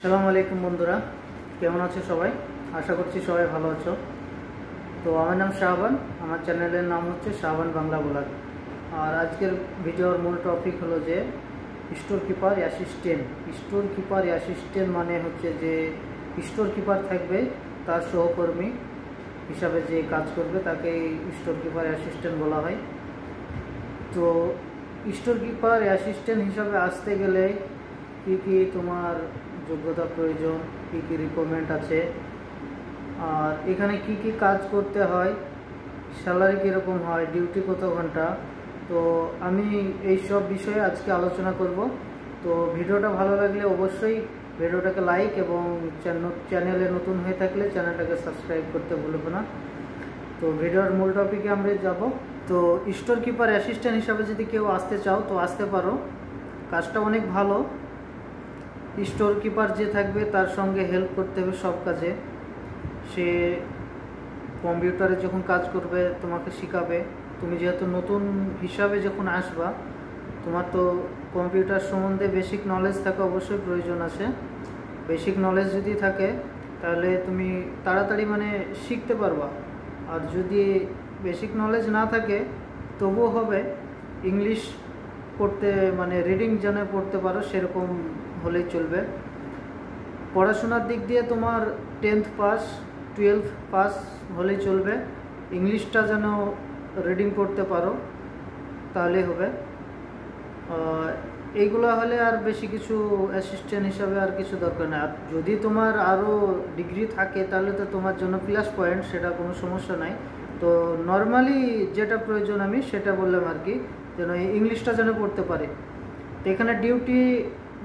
আসসালামু আলাইকুম বন্ধুরা, কেমন আছো সবাই? আশা করছি সবাই ভালো আছো। তো আমার নাম শাহবান, আমার চ্যানেলের নাম হচ্ছে শাহবান বাংলা ব্লগ। আর আজকের ভিডিওর মূল টপিক হলো যে store keeper assistant. Store keeper assistant মানে হচ্ছে যে স্টোর কিপার থাকবে, তার সহকর্মী হিসাবে যে কাজ করবে তাকে স্টোর কিপার অ্যাসিস্ট্যান্ট বলা হয়। তো স্টোর কিপার অ্যাসিস্ট্যান্ট হিসাবে আসতে গেলে কি কি তোমার যোগ্যতা প্রয়োজন, কি কি রিকোয়ারমেন্ট আছে, আর এখানে কি কি কাজ করতে হয়, স্যালারি কীরকম হয়, ডিউটি কত ঘন্টা, তো আমি এই সব বিষয়ে আজকে আলোচনা করব। তো ভিডিওটা ভালো লাগলে অবশ্যই ভিডিওটাকে লাইক এবং চ্যানেলে নতুন হয়ে থাকলে চ্যানেলটাকে সাবস্ক্রাইব করতে ভুলবে না। তো ভিডিওর মূল টপিকে আমরা যাব। তো স্টোর কিপার অ্যাসিস্ট্যান্ট হিসাবে যদি কেউ আসতে চাও তো আসতে পারো, কাজটা অনেক ভালো। স্টোর কিপার যে থাকবে তার সঙ্গে হেল্প করতে হবে সব কাজে। সে কম্পিউটারে যখন কাজ করবে তোমাকে শেখাবে। তুমি যেহেতু নতুন হিসাবে যখন আসবা, তোমার তো কম্পিউটার সম্বন্ধে বেসিক নলেজ থাকা অবশ্যই প্রয়োজন আছে। বেসিক নলেজ যদি থাকে তাহলে তুমি তাড়াতাড়ি শিখতে পারবা। আর যদি বেসিক নলেজ না থাকে তবুও হবে, ইংলিশ পড়তে রিডিং যেন পড়তে পারো সেরকম হলেই চলবে। পড়াশোনার দিক দিয়ে তোমার 10th পাস 12th পাস হলেই চলবে, ইংলিশটা যেন রিডিং পড়তে পারো তাহলেই হবে। এইগুলো হলে আর বেশি কিছু অ্যাসিস্ট্যান্ট হিসাবে আর কিছু দরকার নেই। আর যদি তোমার আরও ডিগ্রি থাকে তাহলে তো তোমার জন্য প্লাস পয়েন্ট, সেটা কোনো সমস্যা নাই। তো নর্মালি যেটা প্রয়োজন আমি সেটা বললাম আর কি, যেন ইংলিশটা যেন পড়তে পারে। তো এখানে ডিউটি,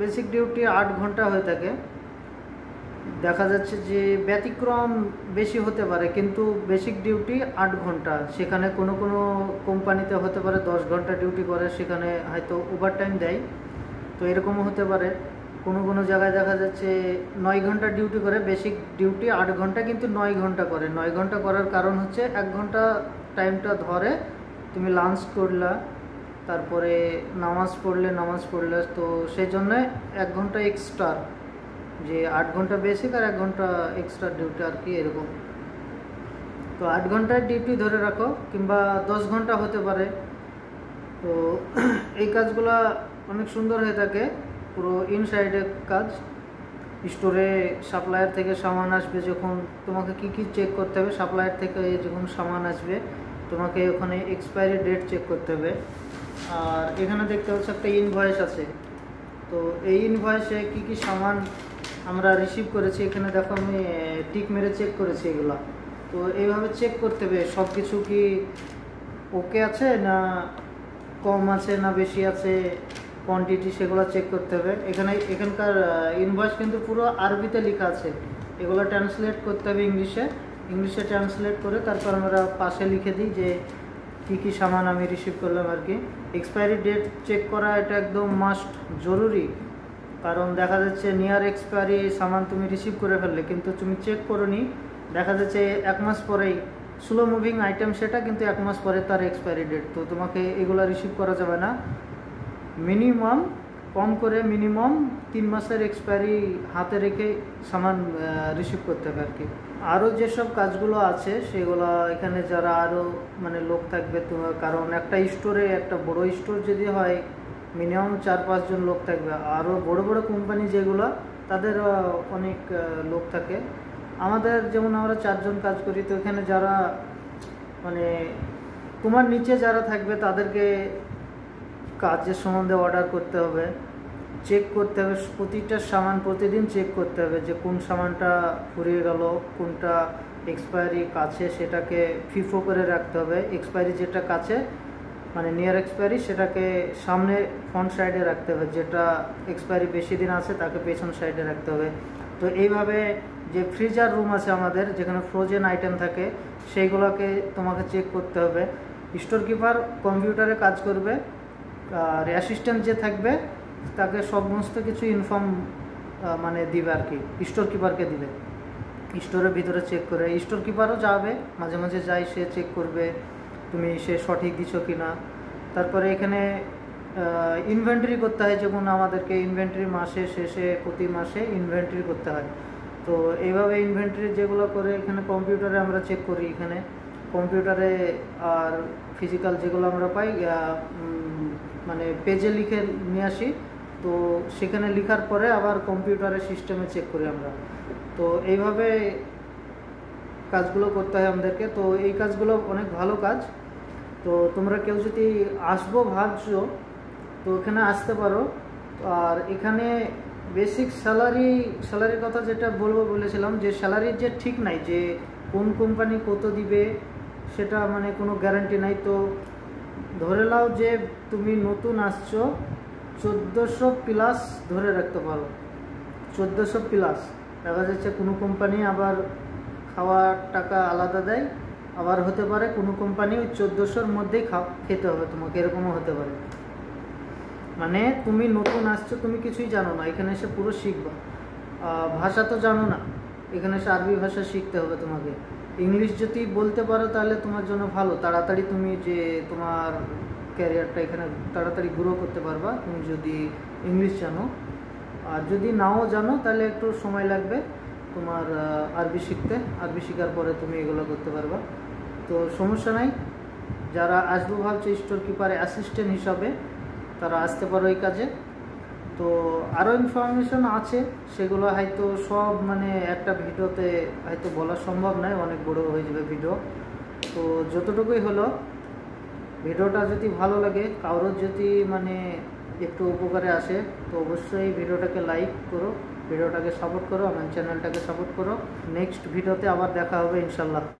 বেসিক ডিউটি 8 ঘন্টা হয়ে থাকে। দেখা যাচ্ছে যে ব্যতিক্রম বেশি হতে পারে, কিন্তু বেসিক ডিউটি 8 ঘন্টা। সেখানে কোনো কোনো কোম্পানিতে হতে পারে 10 ঘন্টা ডিউটি করে, সেখানে হয়তো ওভারটাইম দেয়। তো এরকমও হতে পারে কোনো কোনো জায়গায় দেখা যাচ্ছে 9 ঘন্টা ডিউটি করে, বেসিক ডিউটি 8 ঘন্টা কিন্তু 9 ঘন্টা করে। 9 ঘন্টা করার কারণ হচ্ছে 1 ঘন্টা টাইমটা ধরে তুমি লাঞ্চ করলা, তারপরে নামাজ পড়লে, তো সেই জন্যে 1 ঘন্টা এক্সট্রা, যে 8 ঘন্টা বেসিক আর 1 ঘন্টা এক্সট্রা ডিউটি আর কি, এরকম। তো 8 ঘন্টার ডিউটি ধরে রাখো, কিংবা 10 ঘন্টা হতে পারে। তো এই কাজগুলা অনেক সুন্দর হয়ে থাকে, পুরো ইনসাইডের কাজ। স্টোরে সাপ্লায়ার থেকে সামান আসবে, যখন তোমাকে কি কি চেক করতে হবে, সাপ্লায়ার থেকে যখন সামান আসবে তোমাকে ওখানে এক্সপায়ারি ডেট চেক করতে হবে। আর এখানে দেখতে পাচ্ছ একটা ইনভয়েস আছে। তো এই ইনভয়েসে কি কি সামান আমরা রিসিভ করেছি, এখানে দেখো আমি টিক মেরে চেক করেছি এগুলা। তো এইভাবে চেক করতে হবে সব কিছু কি ওকে আছে, না কম আছে, না বেশি আছে, কোয়ান্টিটি, সেগুলো চেক করতে হবে। এখানকার ইনভয়েস কিন্তু পুরো আরবিতে লেখা আছে, এগুলো ট্রান্সলেট করতে হবে ইংলিশে ট্রান্সলেট করে তারপর আমরা পাশে লিখে দিই যে কি কি সামান আমি রিসিভ করলাম আর কি। এক্সপায়ারি ডেট চেক করা এটা একদম মাস্ট, জরুরি। কারণ দেখা যাচ্ছে নিয়ার এক্সপায়ারি সামান তুমি রিসিভ করে ফেললে, কিন্তু তুমি চেক করোনি, দেখা যাচ্ছে 1 মাস পরেই, স্লো মুভিং আইটেম সেটা, কিন্তু 1 মাস পরে তার এক্সপায়ারি ডেট। তো তোমাকে এগুলো রিসিভ করা যাবে না। মিনিমাম, কম করে মিনিমাম 3 মাসের এক্সপায়ারি হাতে রেখে সামান রিসিভ করতে হবে আর কি। আরও যেসব কাজগুলো আছে সেগুলো এখানে যারা আরও লোক থাকবে তোমার, কারণ একটা স্টোরে, একটা বড় স্টোর যদি হয় মিনিমাম 4-5 জন লোক থাকবে। আরও বড় বড় কোম্পানি যেগুলো, তাদের অনেক লোক থাকে। আমাদের যেমন আমরা 4 জন কাজ করি, তো এখানে যারা তোমার নিচে যারা থাকবে তাদেরকে কাজের সম্বন্ধে অর্ডার করতে হবে, চেক করতে হবে প্রতিটা সামান, প্রতিদিন চেক করতে হবে যে কোন সামানটা ফুরিয়ে গেল, কোনটা এক্সপায়ারি কাছে, সেটাকে ফিফো করে রাখতে হবে। এক্সপায়ারি যেটা কাছে নিয়ার এক্সপায়ারি, সেটাকে সামনে ফ্রন্ট সাইডে রাখতে হবে, যেটা এক্সপায়ারি বেশি দিন আছে তাকে পেছন সাইডে রাখতে হবে। তো এইভাবে যে ফ্রিজার রুম আছে আমাদের, যেখানে ফ্রোজেন আইটেম থাকে, সেইগুলোকে তোমাকে চেক করতে হবে। স্টোর কিপার কম্পিউটারে কাজ করবে, আর অ্যাসিস্ট্যান্ট যে থাকবে তাকে সমস্ত কিছু ইনফর্ম দিবে আর কি, স্টোর কিপারকে দিবে। স্টোরের ভিতরে চেক করে, স্টোর কিপারও যাবে, মাঝে মাঝে যাই, সে চেক করবে তুমি সে সঠিক দিছো কি না। তারপরে এখানে ইনভেন্টরি করতে হয়, যেমন আমাদেরকে ইনভেন্টরি মাসে শেষে প্রতি মাসে ইনভেন্টরি করতে হয়। তো এইভাবে ইনভেন্টরি যেগুলো করে এখানে কম্পিউটারে আমরা চেক করি, এখানে কম্পিউটারে আর ফিজিক্যাল যেগুলো আমরা পাই মানে পেজে লিখে নিয়ে আসি, তো সেখানে লেখার পরে আবার কম্পিউটারের সিস্টেমে চেক করি আমরা। তো এইভাবে কাজগুলো করতে হয় আমাদেরকে। তো এই কাজগুলো অনেক ভালো কাজ। তো তোমরা কেউ যদি আসবো ভাবছো তো এখানে আসতে পারো। আর এখানে বেসিক স্যালারির কথা যেটা বলেছিলাম, যে স্যালারির যে ঠিক নাই, যে কোন কোম্পানি কত দিবে সেটা মানে কোনো গ্যারান্টি নাই। তো ধরে নাও যে তুমি নতুন আসছো, 1400 প্লাস ধরে রাখতে পারো, 1400 প্লাস। দেখা যাচ্ছে কোনো কোম্পানি আবার খাওয়ার টাকা আলাদা দেয়, আবার হতে পারে কোনো কোম্পানি ওই 1400-র মধ্যেই খেতে হবে তোমাকে, এরকমও হতে পারে। মানে তুমি নতুন আসছো, তুমি কিছুই জানো না, এখানে এসে পুরো শিখবা। ভাষা তো জানো না, এখানে এসে আরবি ভাষা শিখতে হবে তোমাকে। ইংলিশ যদি বলতে পারো তাহলে তোমার জন্য ভালো, তাড়াতাড়ি তুমি যে তোমার ক্যারিয়ারটা এখানে তাড়াতাড়ি গ্রো করতে পারবা তুমি যদি ইংলিশ জানো। আর যদি নাও জানো তাহলে একটু সময় লাগবে তোমার আরবি শিখতে। আরবি শেখার পরে তুমি এগুলো করতে পারবা, তো সমস্যা নাই। যারা আসবো ভাবছে স্টোর কিপারে অ্যাসিস্ট্যান্ট হিসাবে, তারা আসতে পারো এই কাজে। তো আরও ইনফরমেশন আছে, সেগুলো হয়তো সব মানে একটা ভিডিওতে হয়তো বলা সম্ভব নয়, অনেক বড় হয়ে যাবে ভিডিও। তো যতটুকুই হলো, ভিডিওটা যদি ভালো লাগে, কারোর যদি মানে একটু উপকারে আসে, তো অবশ্যই ভিডিওটাকে লাইক করো, ভিডিওটাকে সাপোর্ট করো, আমার চ্যানেলটাকে সাপোর্ট করো। নেক্সট ভিডিওতে আবার দেখা হবে ইনশাল্লাহ।